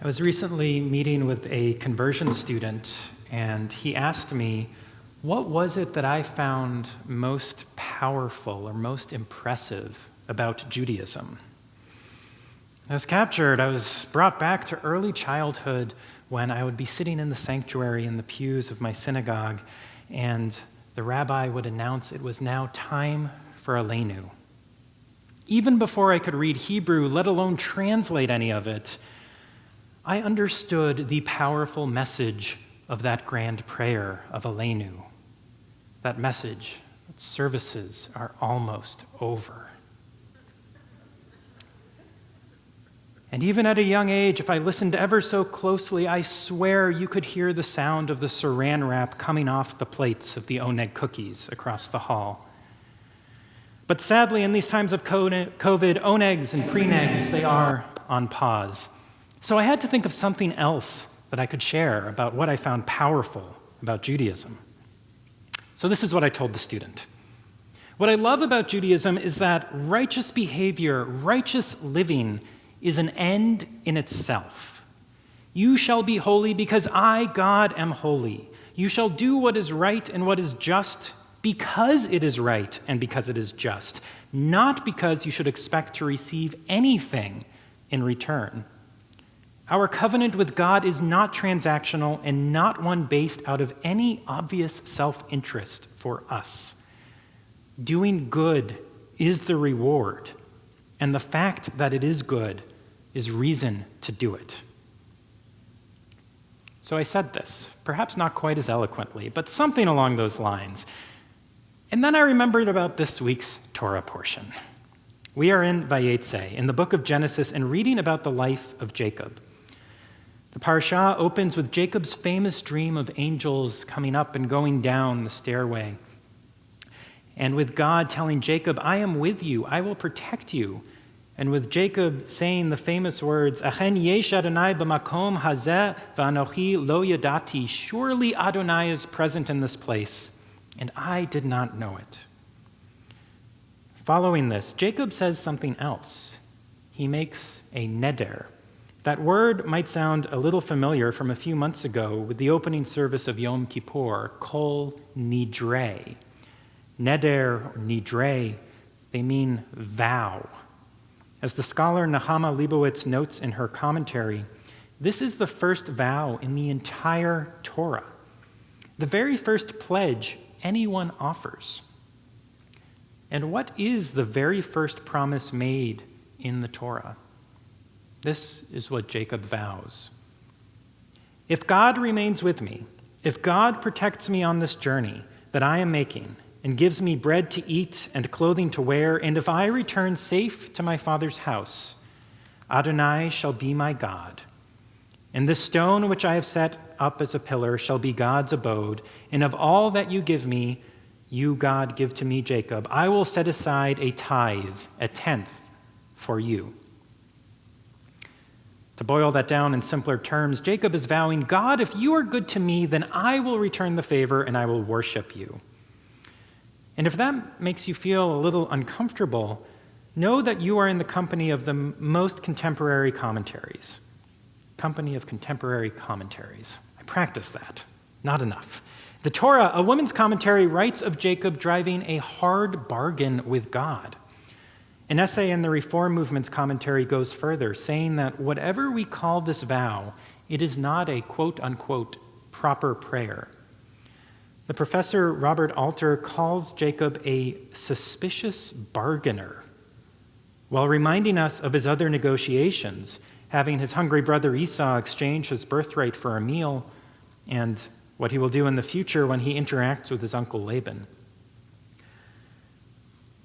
I was recently meeting with a conversion student, and he asked me, what was it that I found most powerful or most impressive about Judaism? I was captured. I was brought back to early childhood when I would be sitting in the sanctuary in the pews of my synagogue, and the rabbi would announce it was now time for Aleinu. Even before I could read Hebrew, let alone translate any of it, I understood the powerful message of that grand prayer of Aleinu. That message that services are almost over. And even at a young age, if I listened ever so closely, I swear you could hear the sound of the saran wrap coming off the plates of the oneg cookies across the hall. But sadly, in these times of COVID, onegs and pre-negs, they are on pause. So I had to think of something else that I could share about what I found powerful about Judaism. So this is what I told the student. What I love about Judaism is that righteous behavior, righteous living, is an end in itself. You shall be holy because I, God, am holy. You shall do what is right and what is just because it is right and because it is just, not because you should expect to receive anything in return. Our covenant with God is not transactional and not one based out of any obvious self-interest for us. Doing good is the reward, and the fact that it is good is reason to do it. So I said this, perhaps not quite as eloquently, but something along those lines. And then I remembered about this week's Torah portion. We are in Vayetze, in the book of Genesis, and reading about the life of Jacob. The parashah opens with Jacob's famous dream of angels coming up and going down the stairway, and with God telling Jacob, I am with you, I will protect you, and with Jacob saying the famous words, Achen yesh Adonai b'makom hazeh v'anochi lo yadati, surely Adonai is present in this place, and I did not know it. Following this, Jacob says something else. He makes a neder. That word might sound a little familiar from a few months ago with the opening service of Yom Kippur, Kol Nidre. Neder or Nidre, they mean vow. As the scholar Nahama Leibowitz notes in her commentary, this is the first vow in the entire Torah, the very first pledge anyone offers. And what is the very first promise made in the Torah? This is what Jacob vows. If God remains with me, if God protects me on this journey that I am making and gives me bread to eat and clothing to wear, and if I return safe to my father's house, Adonai shall be my God. And this stone which I have set up as a pillar shall be God's abode, and of all that you give me, you, God, give to me, Jacob, I will set aside a tithe, a tenth, for you. To boil that down in simpler terms, Jacob is vowing, God, if you are good to me, then I will return the favor and I will worship you. And if that makes you feel a little uncomfortable, know that you are in the company of the most contemporary commentaries. Company of contemporary commentaries. I practice that. Not enough. The Torah, a woman's commentary, writes of Jacob driving a hard bargain with God. An essay in the Reform Movement's commentary goes further, saying that whatever we call this vow, it is not a quote-unquote proper prayer. The professor Robert Alter calls Jacob a suspicious bargainer, while reminding us of his other negotiations, having his hungry brother Esau exchange his birthright for a meal, and what he will do in the future when he interacts with his uncle Laban.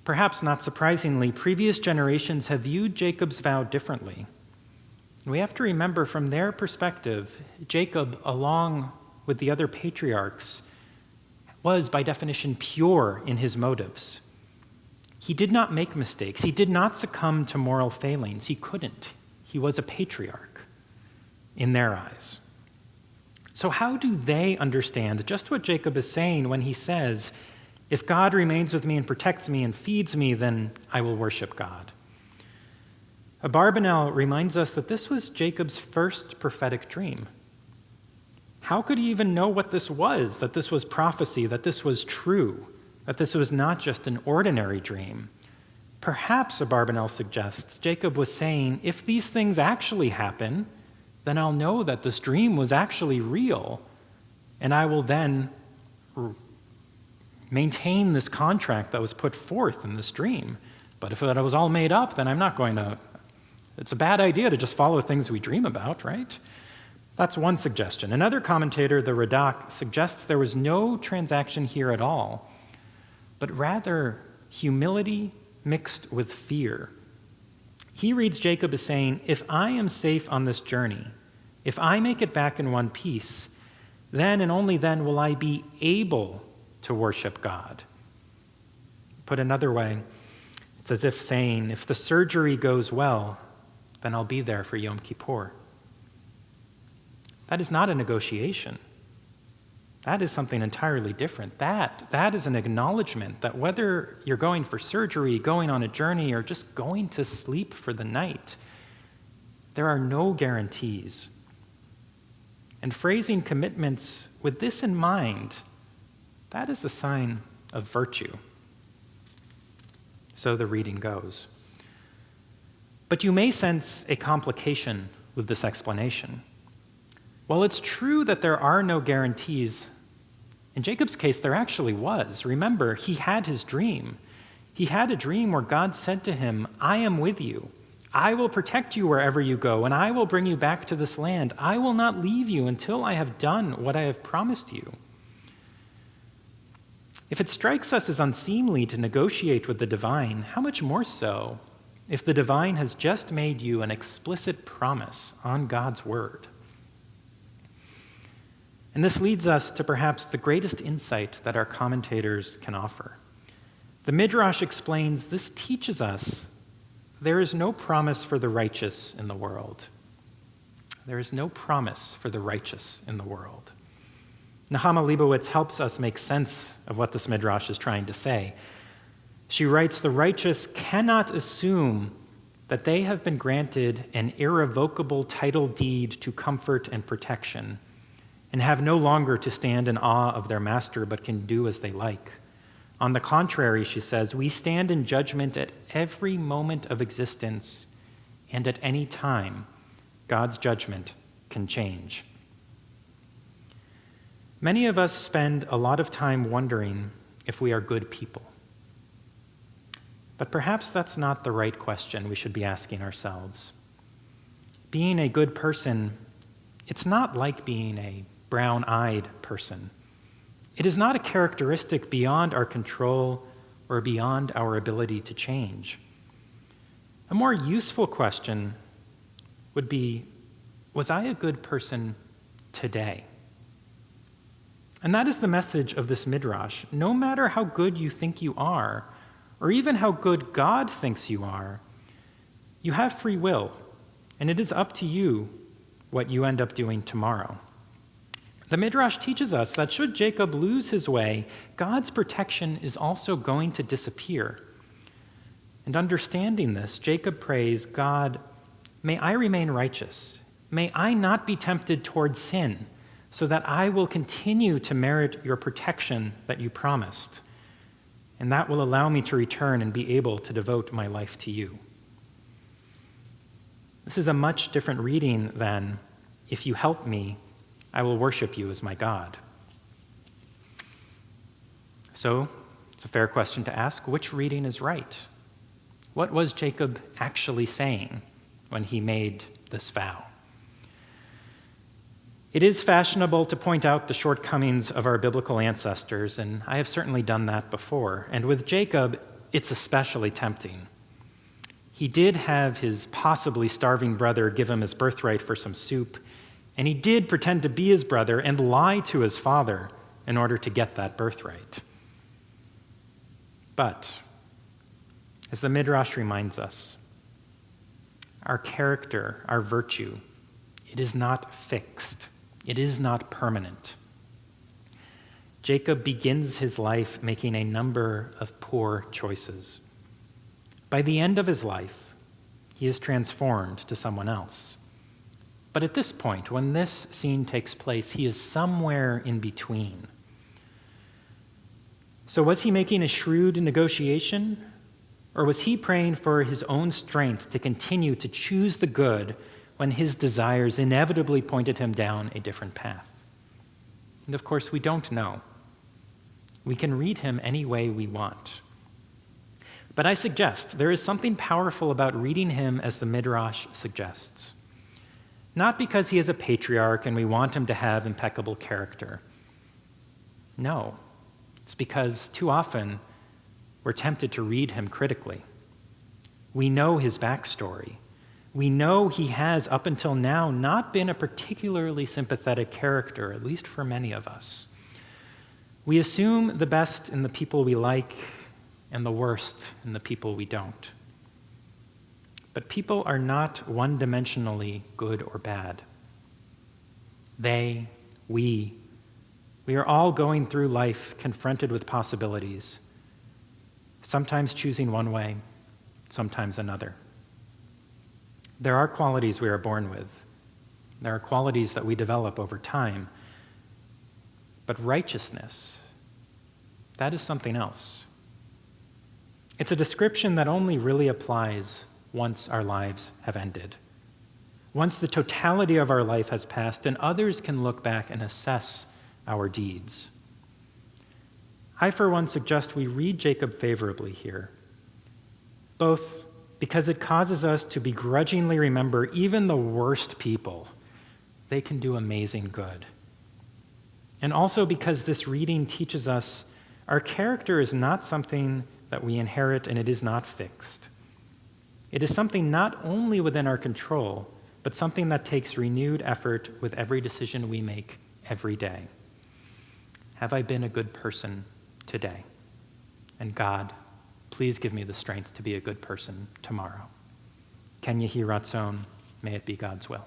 Perhaps not surprisingly, previous generations have viewed Jacob's vow differently. We have to remember from their perspective, Jacob, along with the other patriarchs, was by definition pure in his motives. He did not make mistakes. He did not succumb to moral failings. He couldn't. He was a patriarch in their eyes. So how do they understand just what Jacob is saying when he says, if God remains with me and protects me and feeds me, then I will worship God? Abarbanel reminds us that this was Jacob's first prophetic dream. How could he even know what this was, that this was prophecy, that this was true, that this was not just an ordinary dream? Perhaps, Abarbanel suggests, Jacob was saying, if these things actually happen, then I'll know that this dream was actually real, and I will then maintain this contract that was put forth in this dream. But if it was all made up, then I'm not going to. It's a bad idea to just follow things we dream about, right? That's one suggestion. Another commentator, the Radak, suggests there was no transaction here at all, but rather humility mixed with fear. He reads Jacob as saying, if I am safe on this journey, if I make it back in one piece, then and only then will I be able to worship God. Put another way, it's as if saying, if the surgery goes well, then I'll be there for Yom Kippur. That is not a negotiation. That is something entirely different. That is an acknowledgement that whether you're going for surgery, going on a journey, or just going to sleep for the night, there are no guarantees. And phrasing commitments with this in mind, that is a sign of virtue. So the reading goes. But you may sense a complication with this explanation. While it's true that there are no guarantees, in Jacob's case, there actually was. Remember, he had his dream. He had a dream where God said to him, I am with you. I will protect you wherever you go, and I will bring you back to this land. I will not leave you until I have done what I have promised you. If it strikes us as unseemly to negotiate with the divine, how much more so if the divine has just made you an explicit promise on God's word? And this leads us to perhaps the greatest insight that our commentators can offer. The Midrash explains this teaches us there is no promise for the righteous in the world. There is no promise for the righteous in the world. Nahama Leibowitz helps us make sense of what this Midrash is trying to say. She writes, the righteous cannot assume that they have been granted an irrevocable title deed to comfort and protection, and have no longer to stand in awe of their master, but can do as they like. On the contrary, she says, we stand in judgment at every moment of existence, and at any time, God's judgment can change. Many of us spend a lot of time wondering if we are good people. But perhaps that's not the right question we should be asking ourselves. Being a good person, it's not like being a brown-eyed person. It is not a characteristic beyond our control or beyond our ability to change. A more useful question would be, was I a good person today? And that is the message of this Midrash. No matter how good you think you are, or even how good God thinks you are, you have free will, and it is up to you what you end up doing tomorrow. The Midrash teaches us that should Jacob lose his way, God's protection is also going to disappear. And understanding this, Jacob prays, God, may I remain righteous. May I not be tempted toward sin, so that I will continue to merit your protection that you promised. And that will allow me to return and be able to devote my life to you. This is a much different reading than, if you help me, I will worship you as my God. So, it's a fair question to ask, which reading is right? What was Jacob actually saying when he made this vow? It is fashionable to point out the shortcomings of our biblical ancestors, and I have certainly done that before. And with Jacob, it's especially tempting. He did have his possibly starving brother give him his birthright for some soup, and he did pretend to be his brother and lie to his father in order to get that birthright. But, as the Midrash reminds us, our character, our virtue, it is not fixed. It is not permanent. Jacob begins his life making a number of poor choices. By the end of his life, he is transformed to someone else. But at this point, when this scene takes place, he is somewhere in between. So was he making a shrewd negotiation, or was he praying for his own strength to continue to choose the good when his desires inevitably pointed him down a different path? And of course, we don't know. We can read him any way we want. But I suggest there is something powerful about reading him as the Midrash suggests. Not because he is a patriarch and we want him to have impeccable character. No, it's because too often we're tempted to read him critically. We know his backstory. We know he has, up until now, not been a particularly sympathetic character, at least for many of us. We assume the best in the people we like and the worst in the people we don't. But people are not one-dimensionally good or bad. They, we are all going through life confronted with possibilities, sometimes choosing one way, sometimes another. There are qualities we are born with. There are qualities that we develop over time. But righteousness, that is something else. It's a description that only really applies once our lives have ended. Once the totality of our life has passed and others can look back and assess our deeds. I, for one, suggest we read Jacob favorably here, both because it causes us to begrudgingly remember even the worst people. They can do amazing good. And also because this reading teaches us our character is not something that we inherit and it is not fixed. It is something not only within our control, but something that takes renewed effort with every decision we make every day. Have I been a good person today? And God, please give me the strength to be a good person tomorrow. Ken Yehi Ratzon, may it be God's will.